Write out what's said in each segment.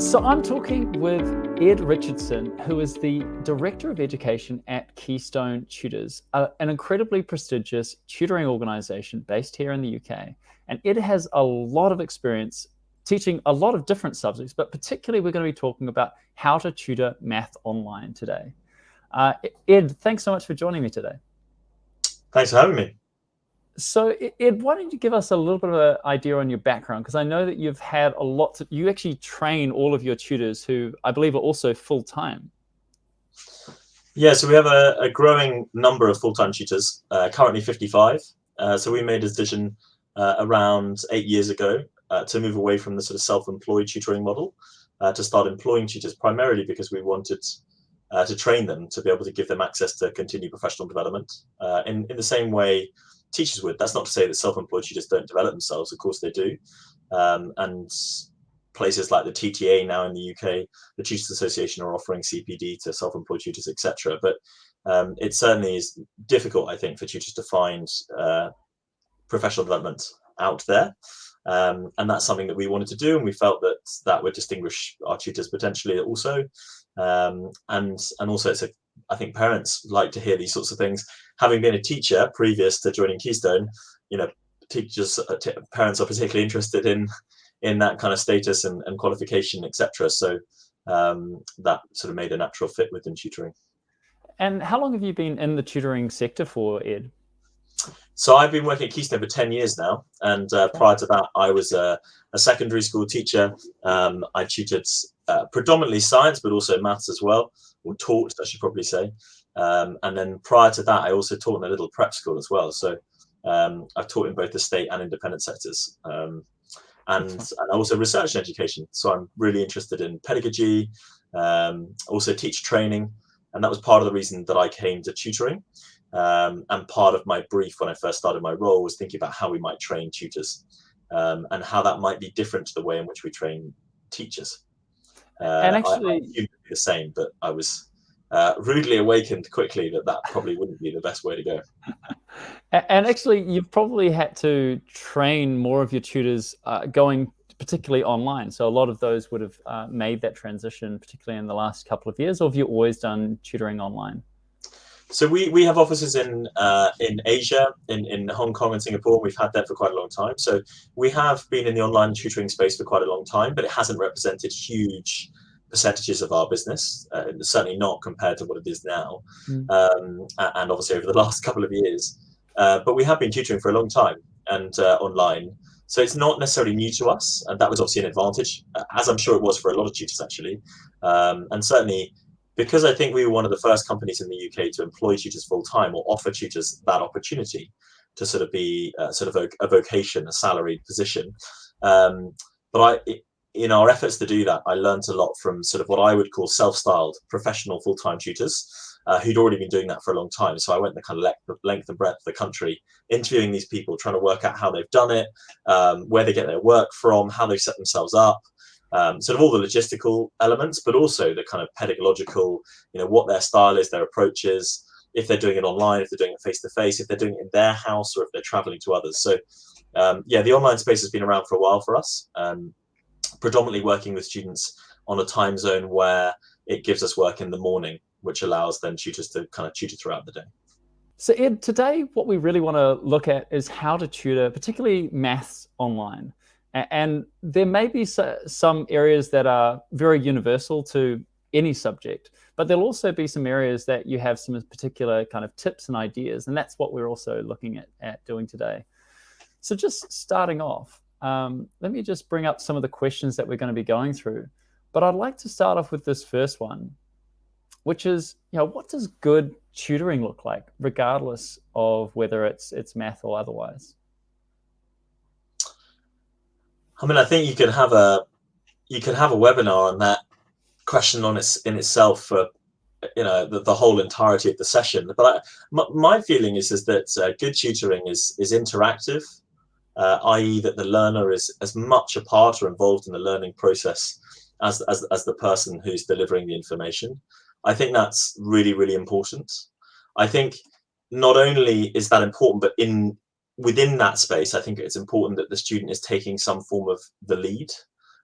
So I'm talking with Ed Richardson, who is the Director of Education at Keystone Tutors, an incredibly prestigious tutoring organization based here in the UK. And Ed has a lot of experience teaching a lot of different subjects, but particularly we're going to be talking about how to tutor math online today. Ed, thanks so much for joining me today. Thanks for having me. So Ed, why don't you give us a little bit of an idea on your background? Because I know that you've had you actually train all of your tutors who I believe are also full-time. Yeah, so we have a growing number of full-time tutors, currently 55. So we made a decision around 8 years ago to move away from the sort of self-employed tutoring model to start employing tutors, primarily because we wanted to train them to be able to give them access to continued professional development in the same way teachers would. That's not to say that self-employed tutors don't develop themselves. Of course they do. And places like the TTA now in the UK, the Tutors Association, are offering CPD to self-employed tutors, etc. But it certainly is difficult, I think, for tutors to find professional development out there. And that's something that we wanted to do, and we felt that that would distinguish our tutors potentially also. And also I think parents like to hear these sorts of things. Having been a teacher previous to joining Keystone, parents are particularly interested in that kind of status and qualification, etc. So that sort of made a natural fit within tutoring. And how long have you been in the tutoring sector for, Ed? So I've been working at Keystone for 10 years now, and prior to that I was a secondary school teacher. I tutored predominantly science, but also maths as well, or taught, I should probably say. And then prior to that I also taught in a little prep school as well. So I've taught in both the state and independent sectors. And also research and education. So I'm really interested in pedagogy, also teacher training. And that was part of the reason that I came to tutoring. And part of my brief when I first started my role was thinking about how we might train tutors and how that might be different to the way in which we train teachers. And I actually, assumed it would be the same, but I was rudely awakened quickly that probably wouldn't be the best way to go. and actually, you've probably had to train more of your tutors going particularly online. So a lot of those would have made that transition, particularly in the last couple of years, or have you always done tutoring online? So we have offices in Asia, in Hong Kong and Singapore. We've had that for quite a long time. So we have been in the online tutoring space for quite a long time, but it hasn't represented huge percentages of our business, certainly not compared to what it is now, and obviously over the last couple of years. But we have been tutoring for a long time and online. So it's not necessarily new to us, and that was obviously an advantage, as I'm sure it was for a lot of tutors actually. And certainly because I think we were one of the first companies in the UK to employ tutors full time or offer tutors that opportunity to sort of be sort of a vocation, a salaried position. But in our efforts to do that, I learned a lot from sort of what I would call self-styled professional full-time tutors who'd already been doing that for a long time. So I went the kind of length and breadth of the country, interviewing these people, trying to work out how they've done it, where they get their work from, how they set themselves up. Sort of all the logistical elements, but also the kind of pedagogical, what their style is, their approach is, if they're doing it online, if they're doing it face to face, if they're doing it in their house, or if they're traveling to others. So yeah, the online space has been around for a while for us, predominantly working with students on a time zone where it gives us work in the morning, which allows then tutors to kind of tutor throughout the day. So Ed, today what we really want to look at is how to tutor, particularly maths online. And there may be some areas that are very universal to any subject, but there'll also be some areas that you have some particular kind of tips and ideas, and that's what we're also looking at doing today. So just starting off, let me just bring up some of the questions that we're going to be going through. But I'd like to start off with this first one, which is, what does good tutoring look like, regardless of whether it's math or otherwise? I mean, I think you could have a webinar on that question in itself for the whole entirety of the session. But my feeling is that good tutoring is interactive, i.e. that the learner is as much a part or involved in the learning process as the person who's delivering the information. I think that's really, really important. I think not only is that important, but within that space, I think it's important that the student is taking some form of the lead.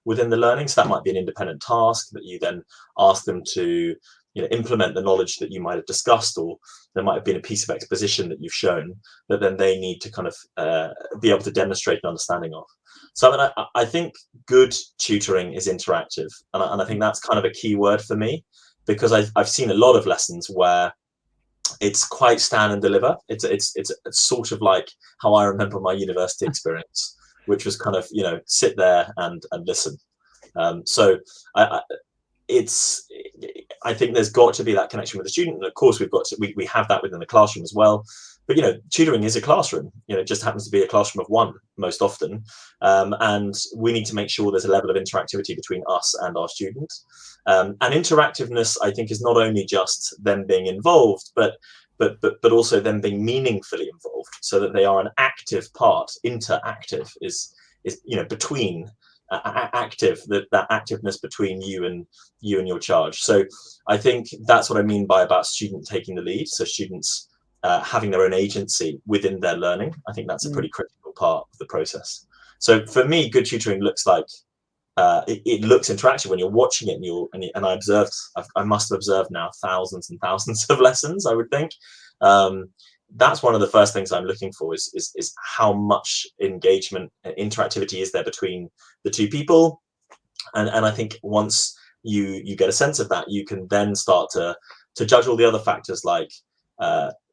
within the learning. So that might be an independent task that you then ask them to implement the knowledge that you might have discussed, or there might have been a piece of exposition that you've shown that then they need to kind of be able to demonstrate an understanding of. So I mean, I think good tutoring is interactive, and I think that's kind of a key word for me, because I've seen a lot of lessons where it's quite stand and deliver. It's sort of like how I remember my university experience, which was kind of sit there and listen. So I think there's got to be that connection with the student, and of course we have that within the classroom as well. But tutoring is a classroom. It just happens to be a classroom of one most often, and we need to make sure there's a level of interactivity between us and our students. And interactiveness, I think, is not only just them being involved, but also them being meaningfully involved, so that they are an active part. Interactive is between. Active, that activeness between you and your charge. So I think that's what I mean about student taking the lead. So students having their own agency within their learning. I think that's a pretty critical part of the process. So for me, good tutoring looks like it looks interactive when you're watching it, and I must have observed now thousands and thousands of lessons, I would think. That's one of the first things I'm looking for is how much engagement and interactivity is there between the two people. And I think once you get a sense of that, you can then start to judge all the other factors like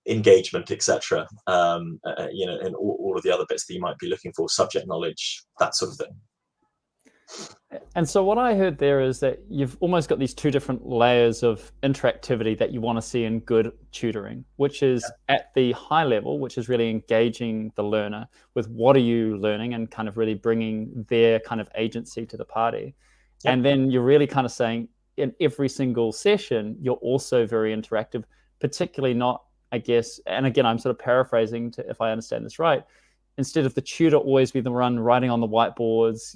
engagement, etc. And all of the other bits that you might be looking for, subject knowledge, that sort of thing. And so what I heard there is that you've almost got these two different layers of interactivity that you want to see in good tutoring, which is at the high level, which is really engaging the learner with what are you learning and kind of really bringing their kind of agency to the party. Yep. And then you're really kind of saying in every single session, you're also very interactive, particularly not, I guess, and again, I'm sort of paraphrasing if I understand this right, instead of the tutor always be the one writing on the whiteboards,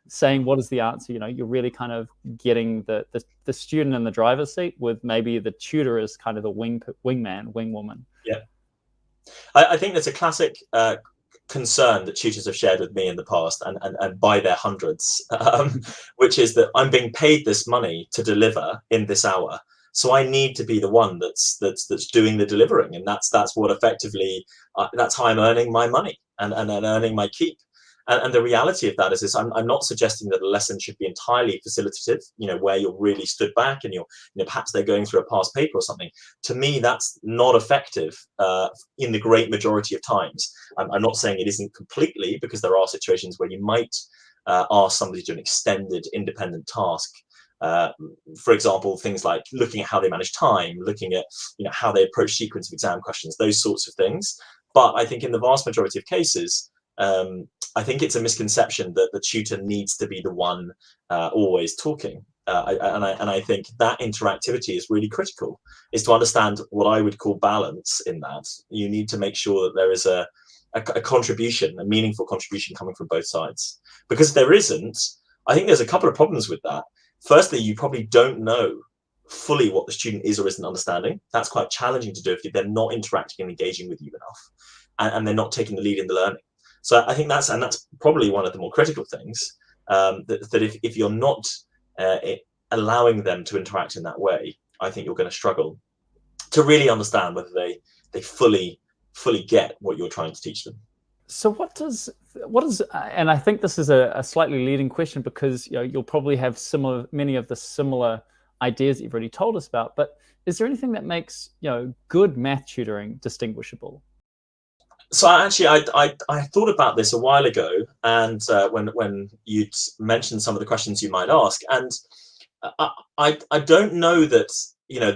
saying what is the answer, you're really kind of getting the student in the driver's seat, with maybe the tutor as kind of the wingman, wingwoman. Yeah, I think that's a classic concern that tutors have shared with me in the past, and by their hundreds, which is that I'm being paid this money to deliver in this hour. So I need to be the one that's doing the delivering, and that's what effectively that's how I'm earning my money and earning my keep. And the reality of that is I'm not suggesting that a lesson should be entirely facilitative, where you're really stood back and you're perhaps they're going through a past paper or something. To me, that's not effective in the great majority of times. I'm not saying it isn't completely, because there are situations where you might ask somebody to do an extended independent task. For example, things like looking at how they manage time, looking at how they approach sequence of exam questions, those sorts of things. But I think in the vast majority of cases, I think it's a misconception that the tutor needs to be the one always talking. And I think that interactivity is really critical, is to understand what I would call balance in that. You need to make sure that there is a contribution, a meaningful contribution coming from both sides. Because if there isn't, I think there's a couple of problems with that. Firstly, you probably don't know fully what the student is or isn't understanding. That's quite challenging to do if they're not interacting and engaging with you enough, and they're not taking the lead in the learning. So I think that's probably one of the more critical things, that if you're not allowing them to interact in that way, I think you're going to struggle to really understand whether they fully get what you're trying to teach them. So what is, and I think this is a slightly leading question, because you'll probably have many of the similar ideas that you've already told us about, but is there anything that makes good math tutoring distinguishable? So actually, I thought about this a while ago, and when you'd mentioned some of the questions you might ask, and I don't know that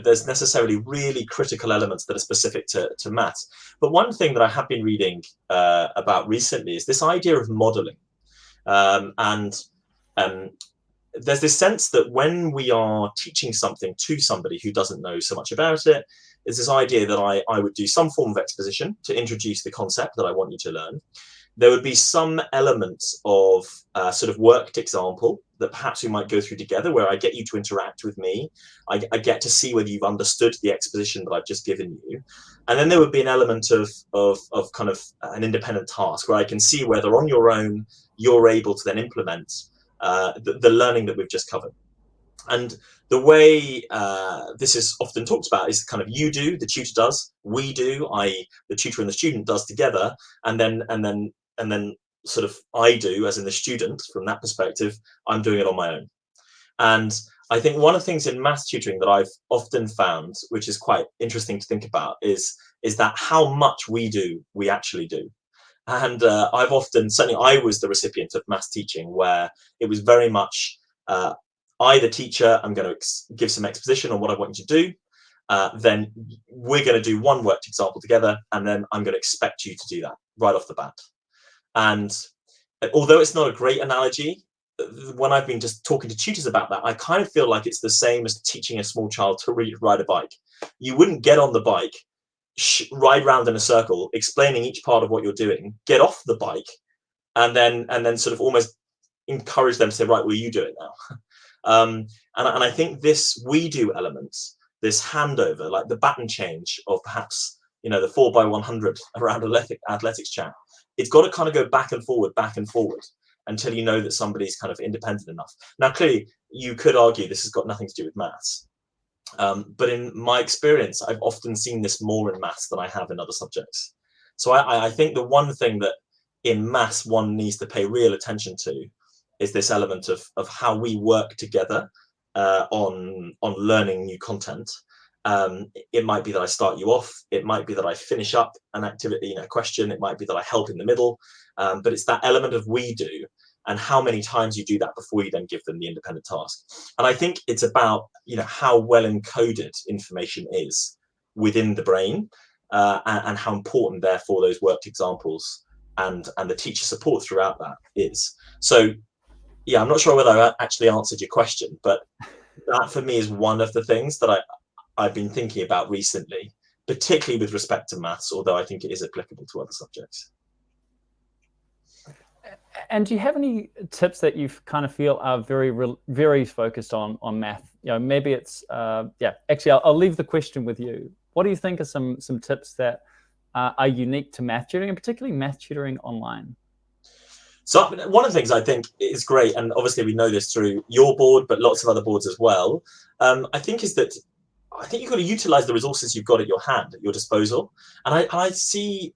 there's necessarily really critical elements that are specific to maths. But one thing that I have been reading about recently is this idea of modeling. There's this sense that when we are teaching something to somebody who doesn't know so much about it, is this idea that I would do some form of exposition to introduce the concept that I want you to learn. There would be some elements of sort of worked example that perhaps we might go through together, where I get you to interact with me. I get to see whether you've understood the exposition that I've just given you. And then there would be an element of kind of an independent task, where I can see whether on your own you're able to then implement the learning that we've just covered. And the way this is often talked about is kind of you do, the tutor does, we do, i.e. the tutor and the student does together, and then sort of I do, as in the student, from that perspective, I'm doing it on my own. And I think one of the things in maths tutoring that I've often found, which is quite interesting to think about, is that how much we do, we actually do. And I've often, certainly I was the recipient of maths teaching where it was very much, I, the teacher, I'm going to give some exposition on what I want you to do. Then we're going to do one worked example together, and then I'm going to expect you to do that right off the bat. And although it's not a great analogy, when I've been just talking to tutors about that, I kind of feel like it's the same as teaching a small child to ride a bike. You wouldn't get on the bike, ride round in a circle, explaining each part of what you're doing, get off the bike, and then sort of almost encourage them to say, right, well, you do it now. And I think this we do element, this handover, like the baton change of perhaps, the 4x100 around athletics chat, it's got to kind of go back and forward until you know that somebody's kind of independent enough. Now, clearly, you could argue this has got nothing to do with maths. But in my experience, I've often seen this more in maths than I have in other subjects. So I think the one thing that in maths one needs to pay real attention to is this element of how we work together on learning new content. It might be that I start you off. It might be that I finish up an activity, a question. It might be that I help in the middle. But it's that element of we do and how many times you do that before you then give them the independent task. And I think it's about, how well encoded information is within the brain and how important, therefore, those worked examples and the teacher support throughout that is. So, yeah, I'm not sure whether I actually answered your question, but that for me is one of the things that I've been thinking about recently, particularly with respect to maths, although I think it is applicable to other subjects. And do you have any tips that you kind of feel are very focused on math? Maybe it's, actually, I'll leave the question with you. What do you think are some tips that are unique to math tutoring, and particularly math tutoring online? So one of the things I think is great, and obviously we know this through your board, but lots of other boards as well, I think is that I think you've got to utilize the resources you've got at your hand, at your disposal. And I see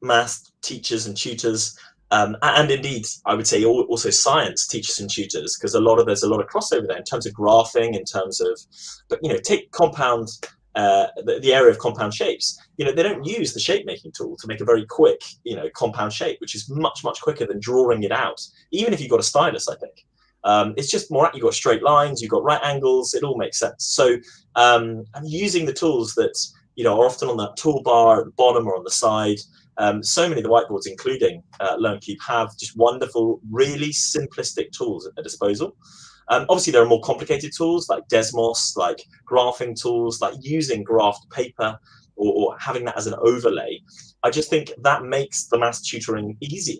maths teachers and tutors, and indeed, I would say also science teachers and tutors, because there's a lot of crossover there in terms of graphing, in terms of, but take compound, the area of compound shapes. They don't use the shape making tool to make a very quick, compound shape, which is much quicker than drawing it out. Even if you've got a stylus, I think. It's just more, you've got straight lines, you've got right angles, it all makes sense. So I'm using the tools that are often on that toolbar at the bottom or on the side. So many of the whiteboards, including LearnCube, have just wonderful, really simplistic tools at their disposal. Obviously, there are more complicated tools like Desmos, like graphing tools, like using graphed paper or having that as an overlay. I just think that makes the maths tutoring easier.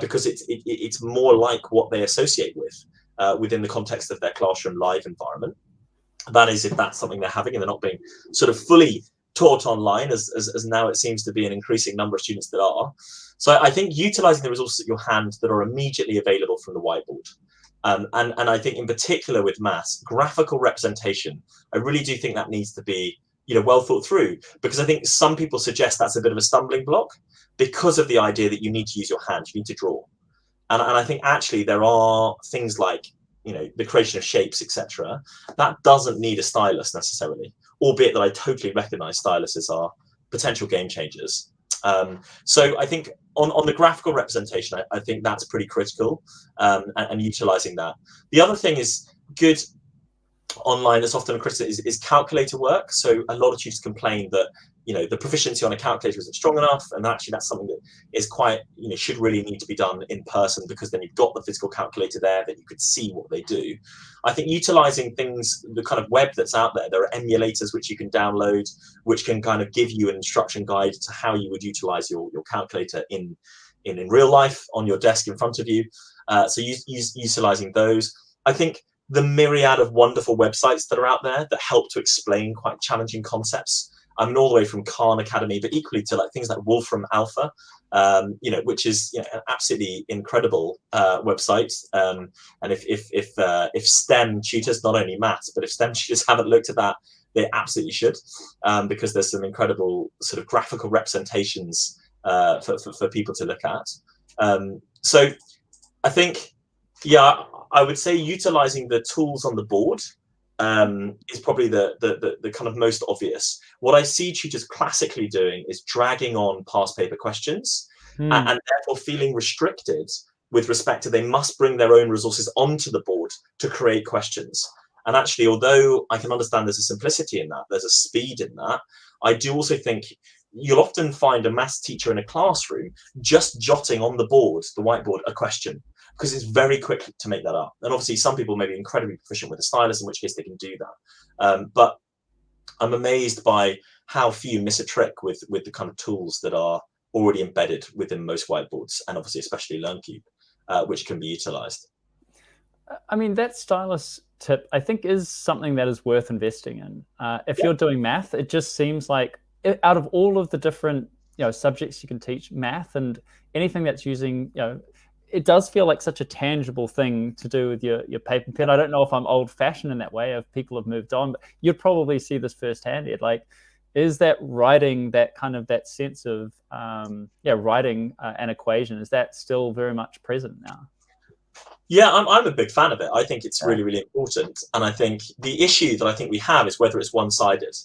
Because it's more like what they associate with within the context of their classroom live environment. That is, if that's something they're having and they're not being sort of fully taught online, as now it seems to be an increasing number of students that are. So I think utilizing the resources at your hand that are immediately available from the whiteboard. And I think in particular with maths, graphical representation, I really do think that needs to be well thought through, because I think some people suggest that's a bit of a stumbling block because of the idea that you need to use your hand, you need to draw. And I think actually there are things like, the creation of shapes, etc. That doesn't need a stylus necessarily, albeit that I totally recognize styluses are potential game changers. So I think on the graphical representation, I think that's pretty critical, and utilizing that. The other thing is good online that's often a criticism is calculator work. So a lot of tutors complain that the proficiency on a calculator isn't strong enough, and actually that's something that is quite should really need to be done in person, because then you've got the physical calculator there that you could see what they do. I think utilizing things, the kind of web that's out there are emulators which you can download, which can kind of give you an instruction guide to how you would utilize your calculator in real life on your desk in front of you. So utilizing those. I think the myriad of wonderful websites that are out there that help to explain quite challenging concepts I mean, all the way from Khan Academy, but equally to like things like Wolfram Alpha, which is an absolutely incredible website. And if STEM tutors, not only maths, but if STEM tutors haven't looked at that, they absolutely should, because there's some incredible sort of graphical representations for people to look at. So I think, yeah, I would say utilizing the tools on the board is probably the kind of most obvious. What I see tutors classically doing is dragging on past paper questions and therefore feeling restricted with respect to they must bring their own resources onto the board to create questions. And actually, although I can understand there's a simplicity in that, there's a speed in that, I do also think you'll often find a maths teacher in a classroom just jotting on the board, the whiteboard, a question, because it's very quick to make that up. And obviously some people may be incredibly proficient with a stylus, in which case they can do that. But I'm amazed by how few miss a trick with the kind of tools that are already embedded within most whiteboards, and obviously especially LearnCube, which can be utilized. I mean, that stylus tip, I think, is something that is worth investing in. If you're doing math, it just seems like out of all of the different subjects you can teach, math and anything that's using, it does feel like such a tangible thing to do with your paper and pen. I don't know if I'm old-fashioned in that way, if people have moved on, but you'd probably see this firsthand, Ed. Like, is that writing, that kind of that sense of writing an equation, is that still very much present now? Yeah, I'm a big fan of it. I think it's really, really important. And I think the issue that I think we have is whether it's one-sided.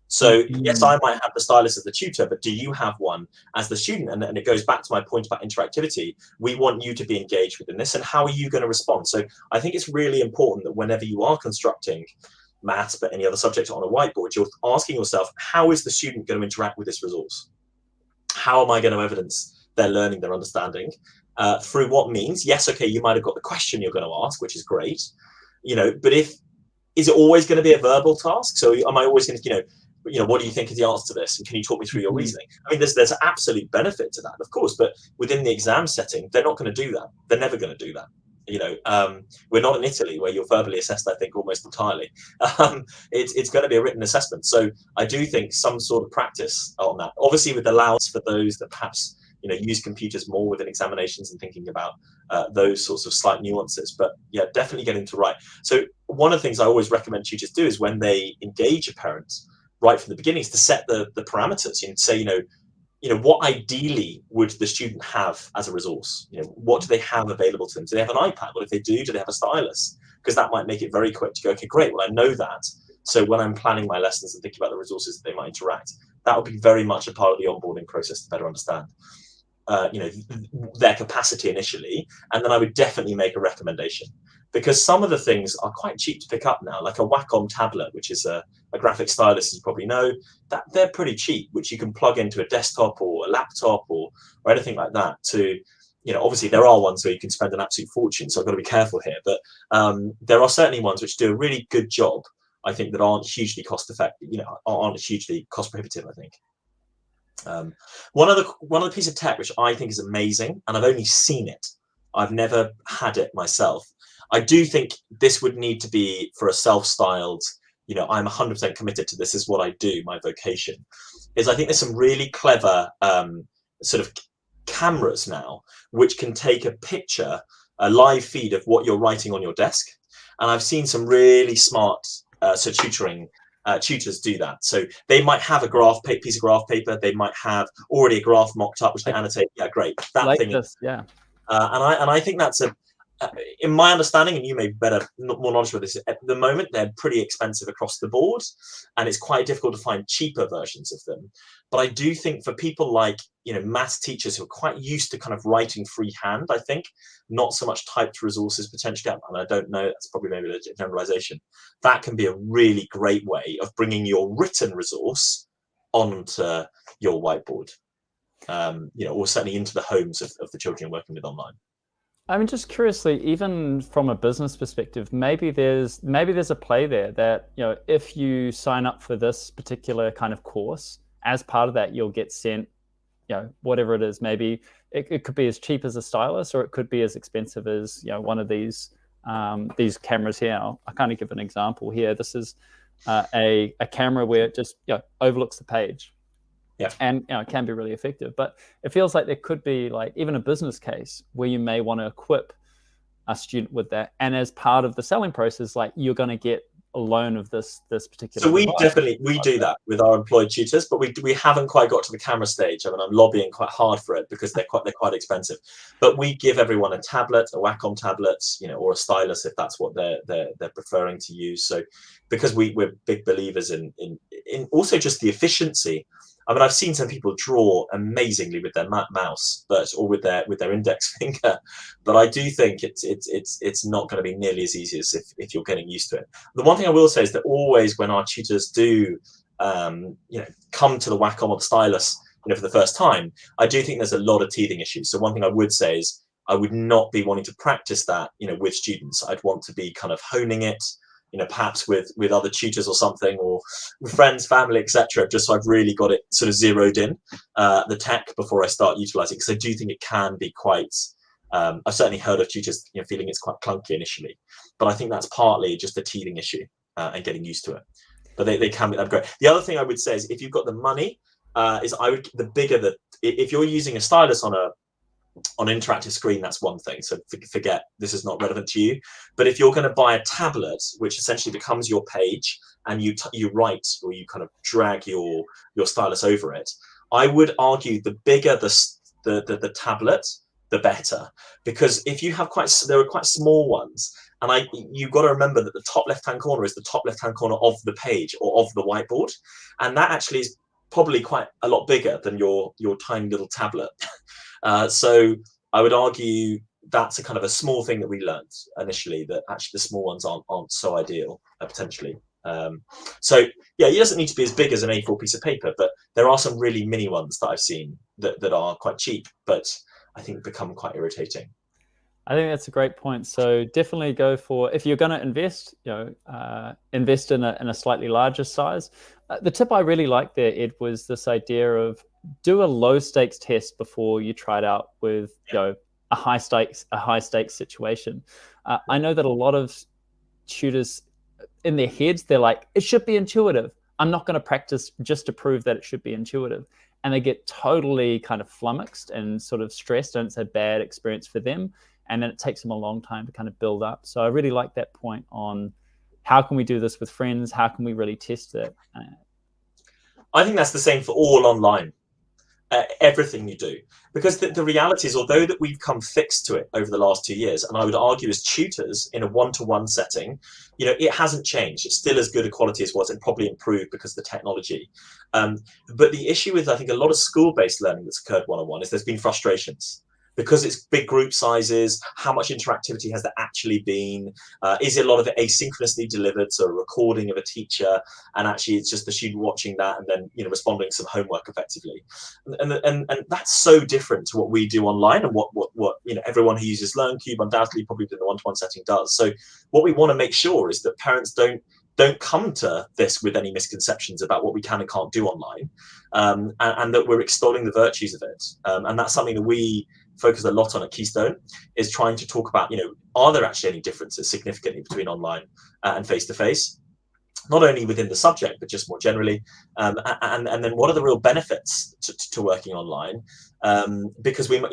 So yes, I might have the stylus as the tutor, but do you have one as the student? And it goes back to my point about interactivity. We want you to be engaged within this, and how are you going to respond? So I think it's really important that whenever you are constructing maths, but any other subject on a whiteboard, you're asking yourself, how is the student going to interact with this resource? How am I going to evidence their learning, their understanding? Through what means? Yes, okay, you might have got the question you're going to ask, which is great, but is it always going to be a verbal task? So am I always going to, what do you think is the answer to this? And can you talk me through your reasoning? I mean, there's an absolute benefit to that, of course, but within the exam setting, they're not going to do that. They're never going to do that. We're not in Italy where you're verbally assessed, I think, almost entirely. It's going to be a written assessment. So I do think some sort of practice on that, obviously with allowance for those that perhaps use computers more within examinations and thinking about those sorts of slight nuances. But yeah, definitely getting to write. So one of the things I always recommend tutors do is when they engage a parent right from the beginning is to set the parameters and say, what ideally would the student have as a resource? What do they have available to them? Do they have an iPad? Well, if they do they have a stylus? Because that might make it very quick to go, okay, great, well, I know that. So when I'm planning my lessons and thinking about the resources that they might interact, that would be very much a part of the onboarding process to better understand their capacity initially. And then I would definitely make a recommendation, because some of the things are quite cheap to pick up now, like a Wacom tablet, which is a graphic stylus, as you probably know, that they're pretty cheap, which you can plug into a desktop or a laptop or anything like that to, obviously there are ones where you can spend an absolute fortune, so I've got to be careful here, but there are certainly ones which do a really good job, I think, that aren't hugely cost effective, aren't hugely cost prohibitive, I think. One other piece of tech which I think is amazing, and I've only seen it, I've never had it myself. I do think this would need to be for a self-styled, I'm 100% committed to this is what I do, my vocation, is I think there's some really clever sort of cameras now which can take a picture, a live feed of what you're writing on your desk. And I've seen some really smart tutoring tutors do that. So they might have a piece of graph paper, they might have already a graph mocked up which they annotate. Yeah, great, that like thing. This, yeah. And I think that's in my understanding, and you may be more knowledgeable with this, at the moment they're pretty expensive across the board, and it's quite difficult to find cheaper versions of them. But I do think for people like maths teachers who are quite used to kind of writing freehand, I think not so much typed resources potentially, and I don't know, that's probably maybe a generalization, that can be a really great way of bringing your written resource onto your whiteboard, or certainly into the homes of the children you're working with online. I mean, just curiously, even from a business perspective, maybe there's a play there that, if you sign up for this particular kind of course, as part of that, you'll get sent, whatever it is. Maybe it could be as cheap as a stylus, or it could be as expensive as, one of these cameras here. I kind of give an example here. This is a camera where it just overlooks the page. Yeah. And it can be really effective. But it feels like there could be like even a business case where you may want to equip a student with that, and as part of the selling process, like you're going to get a loan of this particular So we device. do that with our employed tutors, but we haven't quite got to the camera stage. I mean, I'm lobbying quite hard for it because they're quite expensive. But we give everyone a tablet, a Wacom tablet, or a stylus if that's what they're preferring to use. So because we're big believers in also just the efficiency. I mean, I've seen some people draw amazingly with their mouse, or with their index finger, but I do think it's not going to be nearly as easy as if you're getting used to it. The one thing I will say is that always when our tutors do, come to the Wacom or the stylus, for the first time, I do think there's a lot of teething issues. So one thing I would say is I would not be wanting to practice that, with students. I'd want to be kind of honing it, perhaps with other tutors or something, or with friends, family, etc., just so I've really got it sort of zeroed in, the tech, before I start utilizing it, because I do think it can be quite, I've certainly heard of tutors feeling it's quite clunky initially, but I think that's partly just a teething issue and getting used to it. But they can be great. The other thing I would say is if you've got the money, if you're using a stylus on an interactive screen, that's one thing, so forget, this is not relevant to you. But if you're going to buy a tablet, which essentially becomes your page, and you write, or you kind of drag your stylus over it, I would argue the bigger the tablet, the better, because if you have there are quite small ones, and you've got to remember that the top left hand corner is the top left hand corner of the page or of the whiteboard, and that actually is probably quite a lot bigger than your tiny little tablet. So I would argue that's a kind of a small thing that we learned initially, that actually the small ones aren't so ideal, potentially. So yeah, it doesn't need to be as big as an A4 piece of paper, but there are some really mini ones that I've seen that are quite cheap, but I think become quite irritating. I think that's a great point. So definitely go for, if you're going to invest, invest in a slightly larger size. The tip I really liked there, Ed, was this idea of do a low stakes test before you try it out with a high stakes situation. I know that a lot of tutors in their heads, they're like, it should be intuitive. I'm not going to practice just to prove that it should be intuitive. And they get totally kind of flummoxed and sort of stressed, and it's a bad experience for them. And then it takes them a long time to kind of build up. So I really like that point on how can we do this with friends? How can we really test it? I think that's the same for all online. Everything you do, because the reality is, although that we've come fixed to it over the last 2 years, and I would argue as tutors in a one-to-one setting, it hasn't changed. It's still as good a quality as it was, and probably improved because of the technology. But the issue with, I think, a lot of school-based learning that's occurred one-on-one is there's been frustrations. Because it's big group sizes, how much interactivity has there actually been? Is it a lot of it asynchronously delivered, so a recording of a teacher, and actually it's just the student watching that and then responding to some homework effectively? And that's so different to what we do online, and what everyone who uses LearnCube undoubtedly probably in the one-to-one setting does. So what we want to make sure is that parents don't come to this with any misconceptions about what we can and can't do online, and that we're extolling the virtues of it. And that's something that we focus a lot on at Keystone, is trying to talk about, are there actually any differences significantly between online and face-to-face, not only within the subject, but just more generally. And then what are the real benefits to working online? Because we,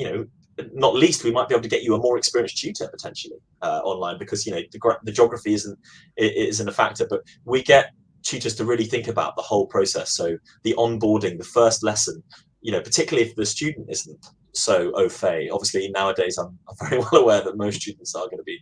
not least, we might be able to get you a more experienced tutor potentially online, because the geography isn't a factor, but we get tutors to really think about the whole process. So the onboarding, the first lesson, particularly if the student isn't so au fait. Obviously nowadays I'm very well aware that most students are going to be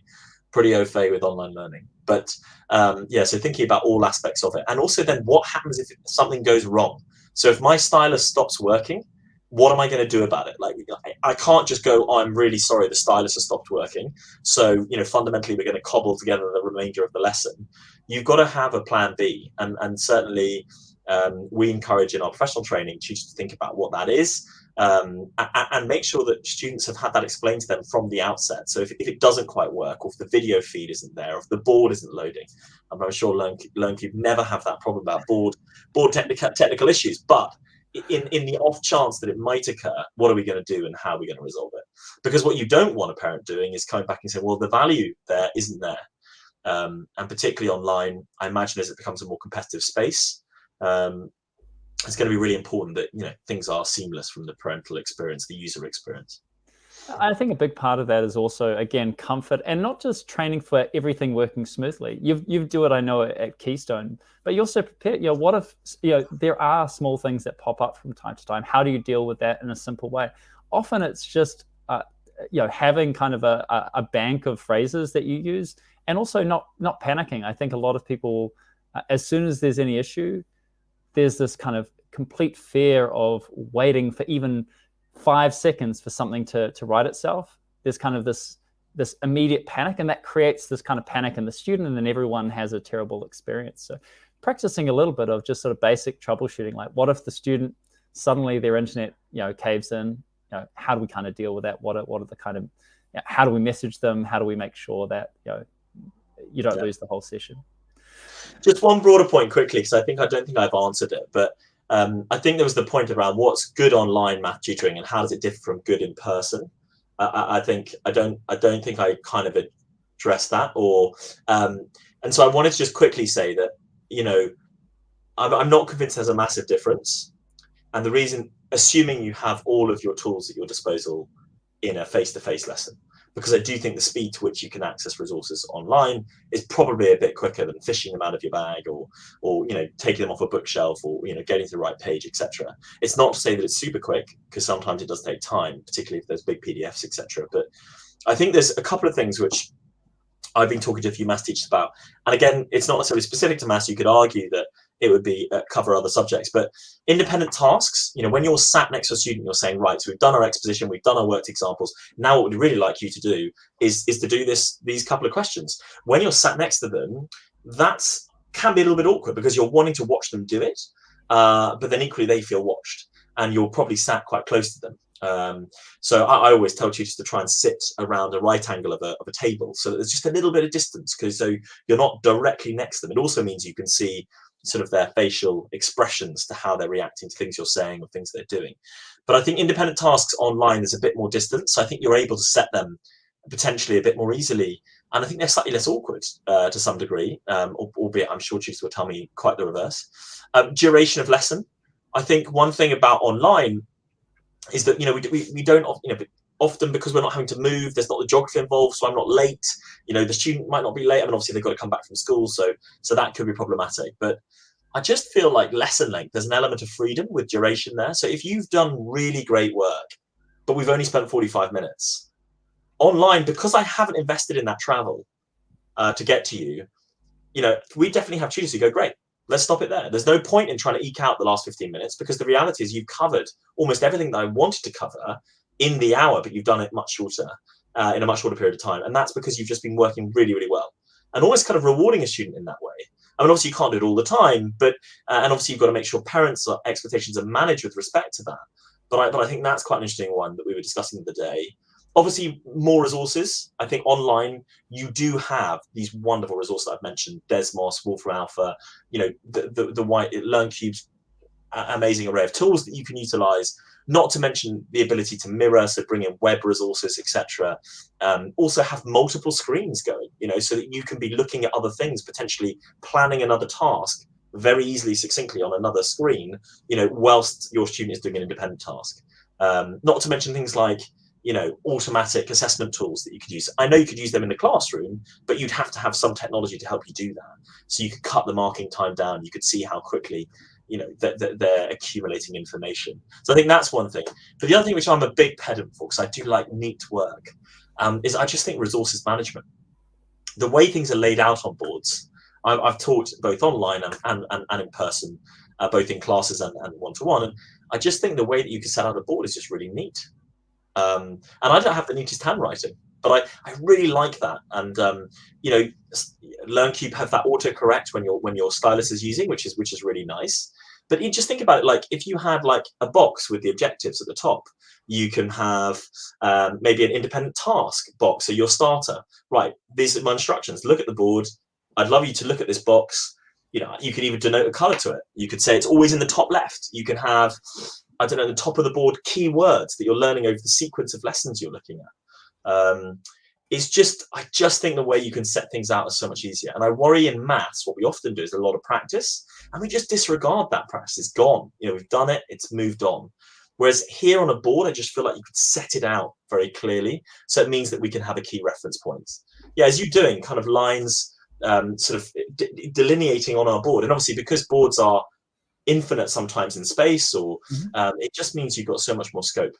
pretty au fait with online learning, but so thinking about all aspects of it. And also then what happens if something goes wrong? So if my stylus stops working, what am I going to do about it? Like, I can't just go, oh, I'm really sorry, the stylus has stopped working, so fundamentally we're going to cobble together the remainder of the lesson. You've got to have a plan B, and certainly we encourage in our professional training tutors to think about what that is, and make sure that students have had that explained to them from the outset. So if it doesn't quite work, or if the video feed isn't there, or if the board isn't loading, I'm sure LearnCube never have that problem about board technical issues, but in the off chance that it might occur, what are we going to do and how are we going to resolve it? Because what you don't want a parent doing is coming back and saying, well, the value there isn't there. and particularly online, I imagine as it becomes a more competitive space, it's going to be really important that things are seamless from the parental experience, the user experience. I think a big part of that is also, again, comfort, and not just training for everything working smoothly. You do it, I know, at Keystone, but you also prepare, what if, there are small things that pop up from time to time? How do you deal with that in a simple way? Often it's just, having kind of a bank of phrases that you use, and also not panicking. I think a lot of people, as soon as there's any issue, there's this kind of complete fear of waiting for even 5 seconds for something to write itself. There's kind of this immediate panic, and that creates this kind of panic in the student, and then everyone has a terrible experience. So practicing a little bit of just sort of basic troubleshooting, like what if the student suddenly their internet caves in, how do we kind of deal with that? What are the kind of, how do we message them? How do we make sure that you don't lose the whole session? Just one broader point quickly, because I don't think I've answered it, but I think there was the point around what's good online math tutoring and how does it differ from good in person. I don't think I kind of addressed that, and so I wanted to just quickly say that I'm not convinced there's a massive difference, and the reason, assuming you have all of your tools at your disposal in a face-to-face lesson, because I do think the speed to which you can access resources online is probably a bit quicker than fishing them out of your bag or taking them off a bookshelf or getting to the right page, etc. It's not to say that it's super quick, because sometimes it does take time, particularly if there's big PDFs, etc. But I think there's a couple of things which I've been talking to a few maths teachers about, and again, it's not necessarily specific to maths. You could argue that it would be cover other subjects, but independent tasks, when you're sat next to a student, you're saying, right, so we've done our exposition, we've done our worked examples, now what we'd really like you to do is to do these couple of questions. When you're sat next to them, that can be a little bit awkward, because you're wanting to watch them do it, but then equally they feel watched, and you're probably sat quite close to them. So I always tell tutors to try and sit around a right angle of a table, so that there's just a little bit of distance, because so you're not directly next to them. It also means you can see sort of their facial expressions to how they're reacting to things you're saying or things they're doing. But I think independent tasks online, there's a bit more distance, so I think you're able to set them potentially a bit more easily, and I think they're slightly less awkward to some degree, albeit I'm sure tutors will tell me quite the reverse. Duration of lesson, I think one thing about online is that we don't often, because we're not having to move, there's not the geography involved, so I'm not late. The student might not be late. I mean, obviously they've got to come back from school, so that could be problematic. But I just feel like lesson length, there's an element of freedom with duration there. So if you've done really great work, but we've only spent 45 minutes online, because I haven't invested in that travel to get to you, we definitely have tutors who go, great, let's stop it there. There's no point in trying to eke out the last 15 minutes, because the reality is you've covered almost everything that I wanted to cover in the hour, but you've done it much shorter, in a much shorter period of time. And that's because you've just been working really, really well, and almost kind of rewarding a student in that way. I mean, obviously you can't do it all the time, but and obviously you've got to make sure parents' expectations are managed with respect to that. But I think that's quite an interesting one that we were discussing the other day. Obviously, more resources. I think online you do have these wonderful resources that I've mentioned: Desmos, Wolfram Alpha, the white LearnCube's amazing array of tools that you can utilize. Not to mention the ability to mirror, so bring in web resources, etc. Also have multiple screens going, so that you can be looking at other things, potentially planning another task very easily, succinctly on another screen, whilst your student is doing an independent task. Not to mention things like automatic assessment tools that you could use. I know you could use them in the classroom, but you'd have to have some technology to help you do that. So you could cut the marking time down. You could see how quickly they're accumulating information. So I think that's one thing. But the other thing which I'm a big pedant for, because I do like neat work, is I just think resources management. The way things are laid out on boards, I've taught both online and in person, both in classes and one-to-one, and I just think the way that you can set out a board is just really neat. And I don't have the neatest handwriting, but I really like that. And LearnCube have that autocorrect when your stylus is using, which is really nice. But you just think about it, like if you had like a box with the objectives at the top, you can have maybe an independent task box, so your starter. Right, these are my instructions. Look at the board. I'd love you to look at this box. You could even denote a color to it. You could say it's always in the top left. You can have, I don't know, the top of the board keywords that you're learning over the sequence of lessons you're looking at. I just think the way you can set things out is so much easier. And I worry in maths, what we often do is a lot of practice, and we just disregard that practice. It's gone. We've done it. It's moved on. Whereas here on a board, I just feel like you could set it out very clearly. So it means that we can have a key reference point. Yeah, as you're doing kind of lines, sort of delineating on our board. And obviously because boards are infinite sometimes in space, or it just means you've got so much more scope.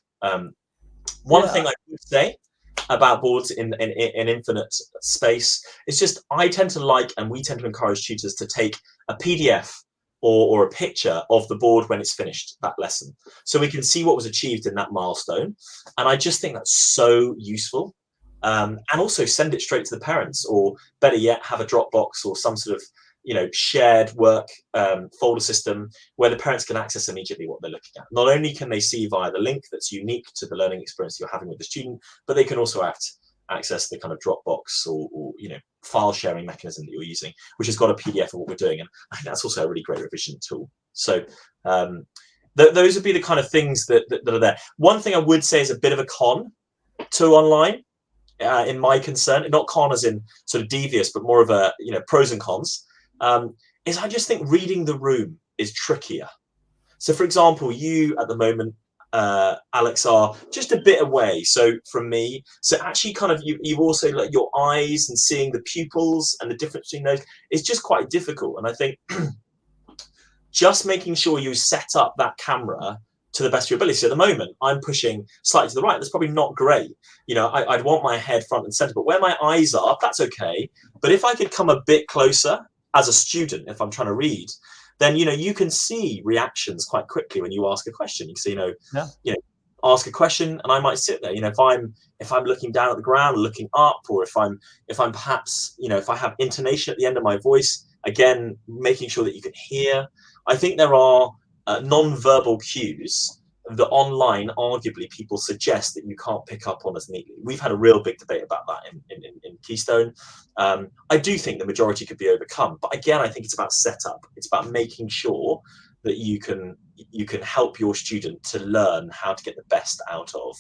One thing I would say about boards in infinite space is just I tend to like, and we tend to encourage tutors to take a PDF or a picture of the board when it's finished, that lesson, so we can see what was achieved in that milestone. And I just think that's so useful. And also send it straight to the parents, or better yet, have a Dropbox or some sort of shared work folder system where the parents can access immediately what they're looking at. Not only can they see via the link that's unique to the learning experience you're having with the student, but they can also access the kind of Dropbox or file sharing mechanism that you're using, which has got a PDF of what we're doing. And I think that's also a really great revision tool. So those would be the kind of things that are there. One thing I would say is a bit of a con to online, in my concern, not con as in sort of devious, but more of a pros and cons, is I just think reading the room is trickier. So for example, you at the moment, Alex, are just a bit away from me, so actually kind of you've also like your eyes and seeing the pupils and the difference between those is just quite difficult. And I think just making sure you set up that camera to the best of your ability. So at the moment I'm pushing slightly to the right. That's probably not great. I'd want my head front and center, but where my eyes are, that's okay. But if I could come a bit closer as a student, if I'm trying to read, then you can see reactions quite quickly when you ask a question. You can see, ask a question, and I might sit there. If I'm looking down at the ground, looking up, or if I'm perhaps if I have intonation at the end of my voice, again making sure that you can hear. I think there are non-verbal cues that online arguably people suggest that you can't pick up on as neatly. We've had a real big debate about that in Keystone. I do think the majority could be overcome, but again, I think it's about setup. It's about making sure that you can help your student to learn how to get the best out of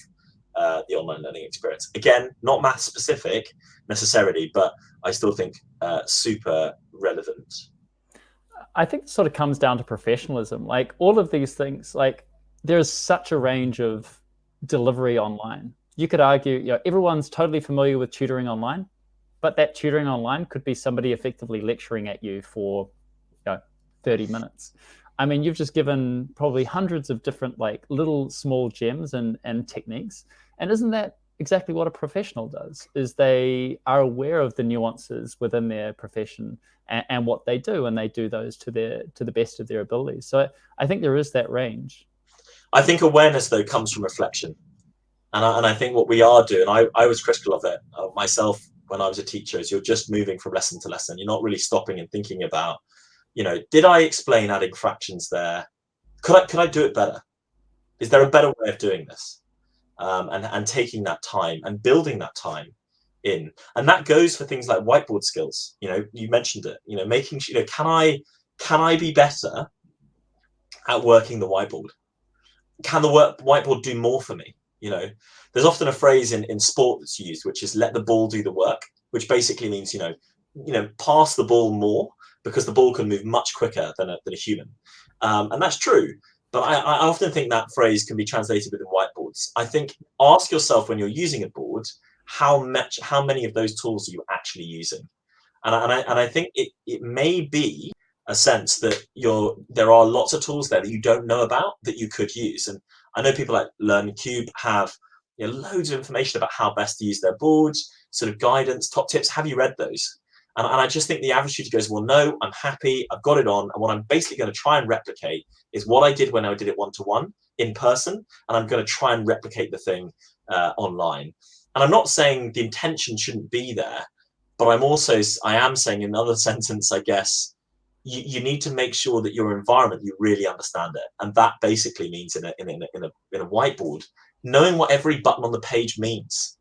the online learning experience. Again, not math specific necessarily, but I still think super relevant. I think it sort of comes down to professionalism. Like all of these things, like there's such a range of delivery online. You could argue, everyone's totally familiar with tutoring online, but that tutoring online could be somebody effectively lecturing at you for 30 minutes. I mean, you've just given probably hundreds of different like little small gems and techniques. And isn't that exactly what a professional does? Is they are aware of the nuances within their profession and what they do, and they do those to the best of their abilities. So I think there is that range. I think awareness though comes from reflection, and I think what we are doing, I was critical of it myself when I was a teacher, is you're just moving from lesson to lesson. You're not really stopping and thinking about, did I explain adding fractions there? Could I do it better? Is there a better way of doing this? And taking that time and building that time in, and that goes for things like whiteboard skills. You mentioned it. Making sure, can I be better at working the whiteboard? Can the whiteboard do more for me? There's often a phrase in sport that's used, which is let the ball do the work, which basically means pass the ball more, because the ball can move much quicker than a human, and that's true. But I often think that phrase can be translated within whiteboards. I think ask yourself when you're using a board, how many of those tools are you actually using? And I think it may be a sense that there are lots of tools there that you don't know about that you could use. And I know people like LearnCube have loads of information about how best to use their boards, sort of guidance, top tips. Have you read those? And I just think the average student goes, well, no, I'm happy, I've got it on, and what I'm basically going to try and replicate is what I did when I did it one-to-one in person, and I'm going to try and replicate the thing online. And I'm not saying the intention shouldn't be there, but I am saying in another sentence, I guess, you need to make sure that your environment, you really understand it. And that basically means in a whiteboard, knowing what every button on the page means.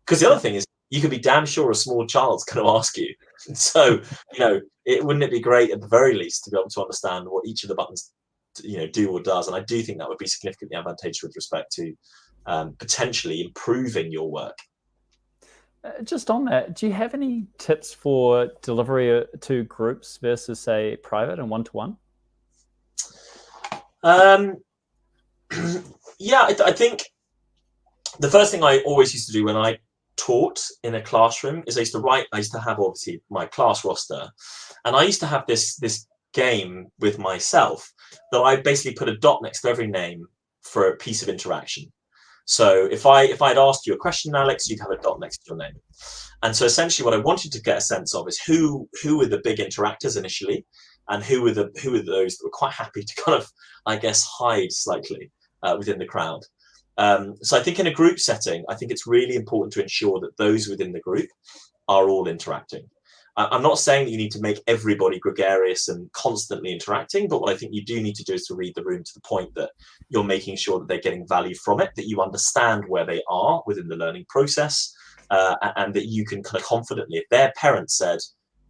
Because the other thing is, you could be damn sure a small child's going to ask you. So, wouldn't it be great at the very least to be able to understand what each of the buttons, do or does? And I do think that would be significantly advantageous with respect to potentially improving your work. Just on that, do you have any tips for delivery to groups versus, say, private and one-to-one? Um, yeah, I think the first thing I always used to do when I taught in a classroom is I used to have obviously my class roster, and I used to have this game with myself that I basically put a dot next to every name for a piece of interaction. So if I'd asked you a question, Alex, you'd have a dot next to your name. And so essentially what I wanted to get a sense of is who were the big interactors initially, and who were those that were quite happy to kind of, I guess, hide slightly within the crowd. So I think in a group setting, I think it's really important to ensure that those within the group are all interacting. I'm not saying that you need to make everybody gregarious and constantly interacting, but what I think you do need to do is to read the room to the point that you're making sure that they're getting value from it, that you understand where they are within the learning process, and that you can kind of confidently, if their parents said,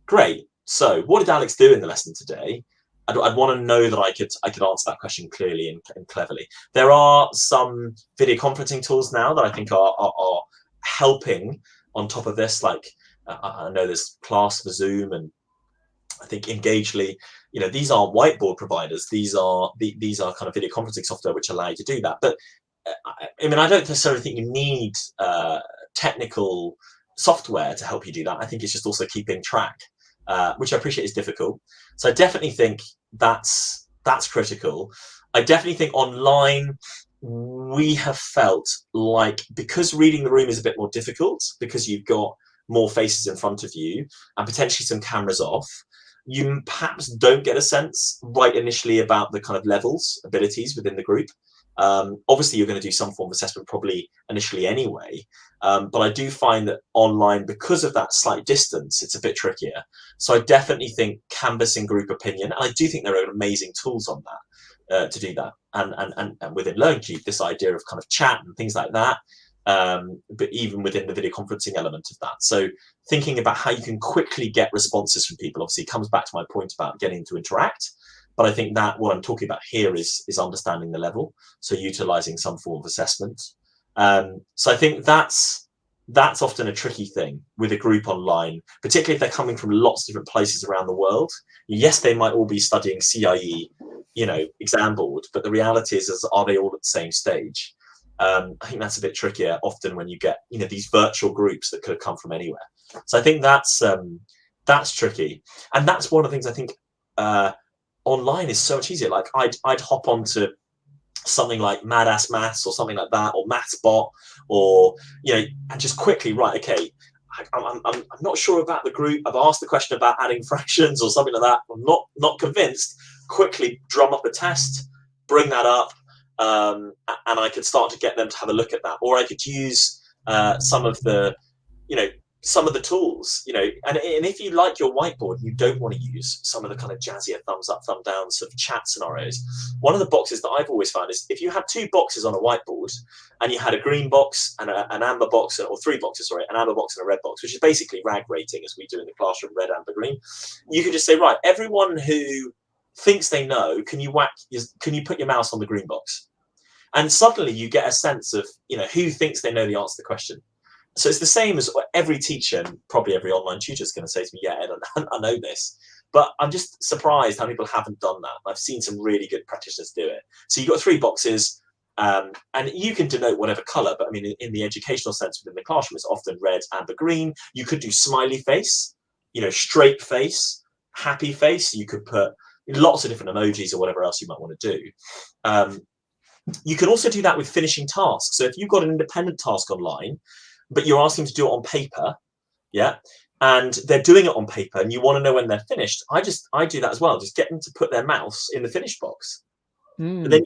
great, so what did Alex do in the lesson today? I'd want to know that I could answer that question clearly and cleverly. There are some video conferencing tools now that I think are helping on top of this, like I know there's Class for Zoom, and I think Engagely. You know, these are whiteboard providers. These are kind of video conferencing software which allow you to do that. But I mean, I don't necessarily think you need technical software to help you do that. I think it's just also keeping track, which I appreciate is difficult. So I definitely think that's critical. I definitely think online we have felt like, because reading the room is a bit more difficult because you've got more faces in front of you and potentially some cameras off, you perhaps don't get a sense right initially about the kind of levels, abilities within the group. Obviously, you're going to do some form of assessment probably initially anyway, but I do find that online, because of that slight distance, it's a bit trickier. So I definitely think canvassing group opinion, and I do think there are amazing tools on that to do that. And within LearnCube, this idea of kind of chat and things like that, but even within the video conferencing element of that. So thinking about how you can quickly get responses from people, obviously comes back to my point about getting to interact. But I think that what I'm talking about here is understanding the level, so utilizing some form of assessment. So I think that's often a tricky thing with a group online, particularly if they're coming from lots of different places around the world. Yes, they might all be studying CIE, exam board, but the reality is are they all at the same stage? I think that's a bit trickier often when you get these virtual groups that could have come from anywhere. So I think that's tricky, and that's one of the things I think online is so much easier. Like I'd hop onto something like Madass Maths or something like that, or MathsBot, or and just quickly okay, I'm not sure about the group. I've asked the question about adding fractions or something like that. I'm not convinced. Quickly drum up a test, bring that up, and I could start to get them to have a look at that. Or I could use some of the tools, and if you like your whiteboard, you don't want to use some of the kind of jazzier thumbs up, thumb down sort of chat scenarios. One of the boxes that I've always found is if you had two boxes on a whiteboard and you had a green box and an amber box, or three boxes, sorry, an amber box and a red box, which is basically rag rating as we do in the classroom, red, amber, green. You could just say, right, everyone who thinks they know, can you put your mouse on the green box? And suddenly you get a sense of, who thinks they know the answer to the question. So it's the same as every teacher, and probably every online tutor is going to say to me, yeah, Ed, I know this. But I'm just surprised how people haven't done that. I've seen some really good practitioners do it. So you've got three boxes, and you can denote whatever color. But I mean, in the educational sense within the classroom, it's often red, amber, green. You could do smiley face, straight face, happy face. You could put lots of different emojis or whatever else you might want to do. You can also do that with finishing tasks. So if you've got an independent task online, but you're asking to do it on paper, yeah, and they're doing it on paper, and you want to know when they're finished, I do that as well. Just get them to put their mouse in the finish box. And then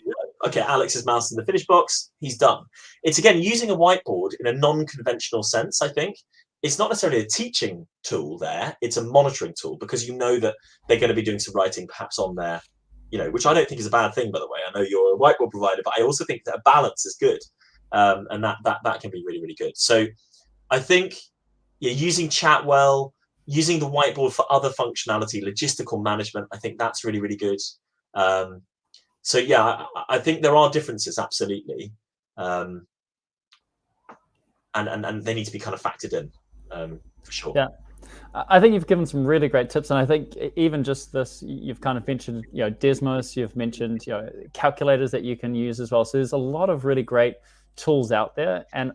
okay, Alex's mouse in the finish box, he's done. It's again using a whiteboard in a non-conventional sense. I think it's not necessarily a teaching tool there; it's a monitoring tool, because you know that they're going to be doing some writing perhaps on there, which I don't think is a bad thing, by the way. I know you're a whiteboard provider, but I also think that a balance is good. And that can be really, really good. So I think using chat well, using the whiteboard for other functionality, logistical management, I think that's really, really good. So yeah, I think there are differences, absolutely, and they need to be kind of factored in. for sure. Yeah. I think you've given some really great tips, and I think even just this, you've kind of mentioned, Desmos, you've mentioned, calculators that you can use as well. So there's a lot of really great tools out there, and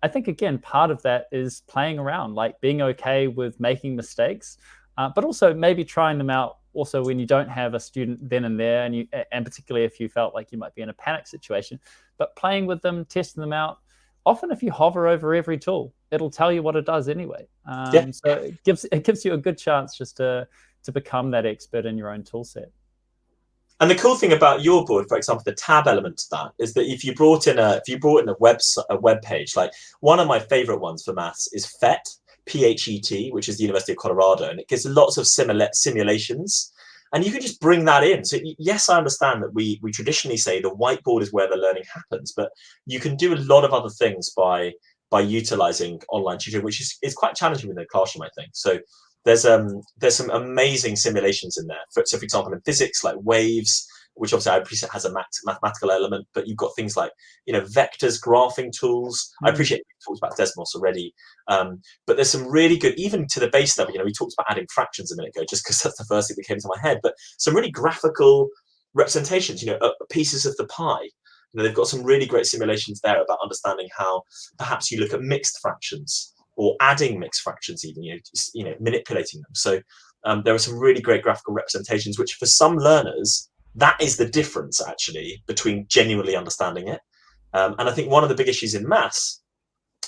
I think again, part of that is playing around, like being okay with making mistakes, but also maybe trying them out. Also, when you don't have a student then and there, and particularly if you felt like you might be in a panic situation, but playing with them, testing them out. Often if you hover over every tool, it'll tell you what it does anyway. Yeah. So it gives you a good chance just to become that expert in your own tool set. And the cool thing about your board, for example, the tab element to that is that if you brought in a web page, like one of my favorite ones for maths is PHET, which is the University of Colorado, and it gives lots of simulations. And you can just bring that in. So yes, I understand that we traditionally say the whiteboard is where the learning happens, but you can do a lot of other things by utilizing online tutoring, which is quite challenging in the classroom, I think. So there's some amazing simulations in there. So for example, in physics, like waves, which obviously I appreciate has a mathematical element, but you've got things like, vectors, graphing tools. I appreciate we talked about Desmos already, but there's some really good, even to the base level. We talked about adding fractions a minute ago, just because that's the first thing that came to my head. But some really graphical representations, pieces of the pie. They've got some really great simulations there about understanding how perhaps you look at mixed fractions or adding mixed fractions, even manipulating them. So there are some really great graphical representations, which for some learners, that is the difference actually between genuinely understanding it. And I think one of the big issues in maths,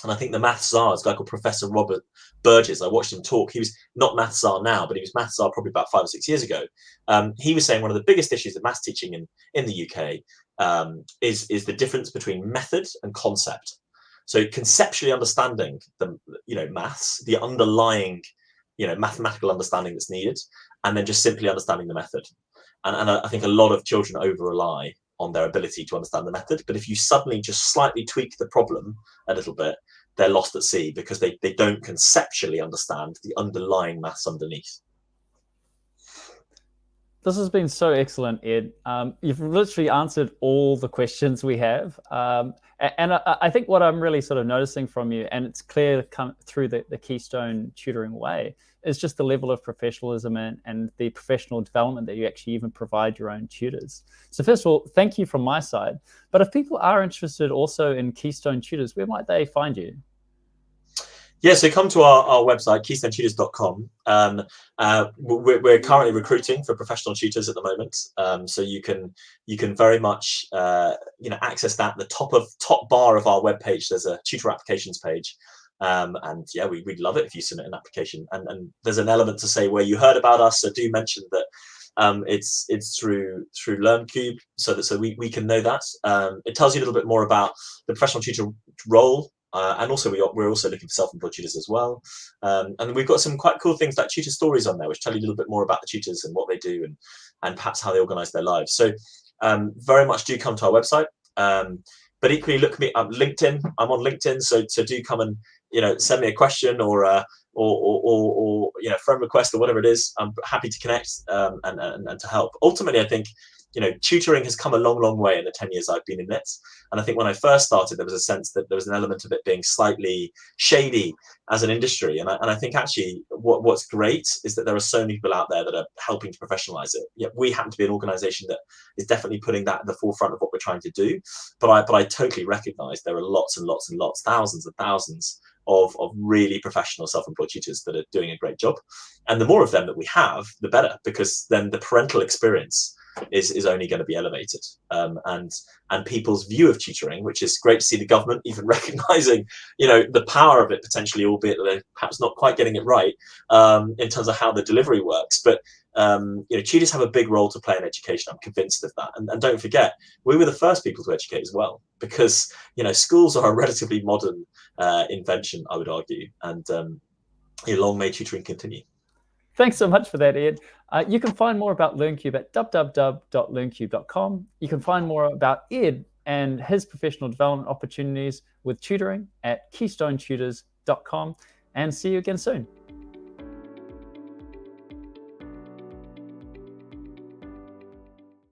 and I think the maths czar is a guy called Professor Robert Burgess. I watched him talk. He was not maths czar now, but he was maths czar probably about 5 or 6 years ago. He was saying one of the biggest issues of maths teaching in the UK is the difference between method and concept. So conceptually understanding the maths, the underlying mathematical understanding that's needed, and then just simply understanding the method. And I think a lot of children over rely on their ability to understand the method. But if you suddenly just slightly tweak the problem a little bit, they're lost at sea because they don't conceptually understand the underlying maths underneath. This has been so excellent, Ed. You've literally answered all the questions we have. And I think what I'm really sort of noticing from you, and it's clear through the Keystone tutoring way, is just the level of professionalism and the professional development that you actually even provide your own tutors. So first of all, thank you from my side. But if people are interested also in Keystone Tutors, where might they find you? Yeah, so come to our website, keystonetutors.com. We're currently recruiting for professional tutors at the moment, so you can very much access that. The top bar of our webpage, there's a tutor applications page, and yeah, we'd love it if you submit an application. And there's an element to say where you heard about us, so do mention that it's through LearnCube, so we can know that. It tells you a little bit more about the professional tutor role. And also we're also looking for self-employed tutors as well, and we've got some quite cool things like tutor stories on there, which tell you a little bit more about the tutors and what they do, and perhaps how they organise their lives. So very much do come to our website, but equally look me up LinkedIn. I'm on LinkedIn, so do come and send me a question or friend request or whatever it is. I'm happy to connect and to help. Ultimately, I think tutoring has come a long way in the 10 years I've been in it. And I think when I first started, there was a sense that there was an element of it being slightly shady as an industry. And I think actually what's great is that there are so many people out there that are helping to professionalize it. Yeah, we happen to be an organization that is definitely putting that at the forefront of what we're trying to do. But I totally recognize there are lots and lots and lots, thousands and thousands of really professional self-employed tutors that are doing a great job. And the more of them that we have, the better, because then the parental experience is only going to be elevated, and people's view of tutoring, which is great to see the government even recognizing the power of it potentially, albeit that they're perhaps not quite getting it right in terms of how the delivery works. But tutors have a big role to play in education. I'm convinced of that. And don't forget, we were the first people to educate as well, because schools are a relatively modern invention, I would argue, and long may tutoring continue. Thanks so much for that, Ed. You can find more about LearnCube at www.learncube.com. You can find more about Ed and his professional development opportunities with tutoring at keystonetutors.com. And see you again soon.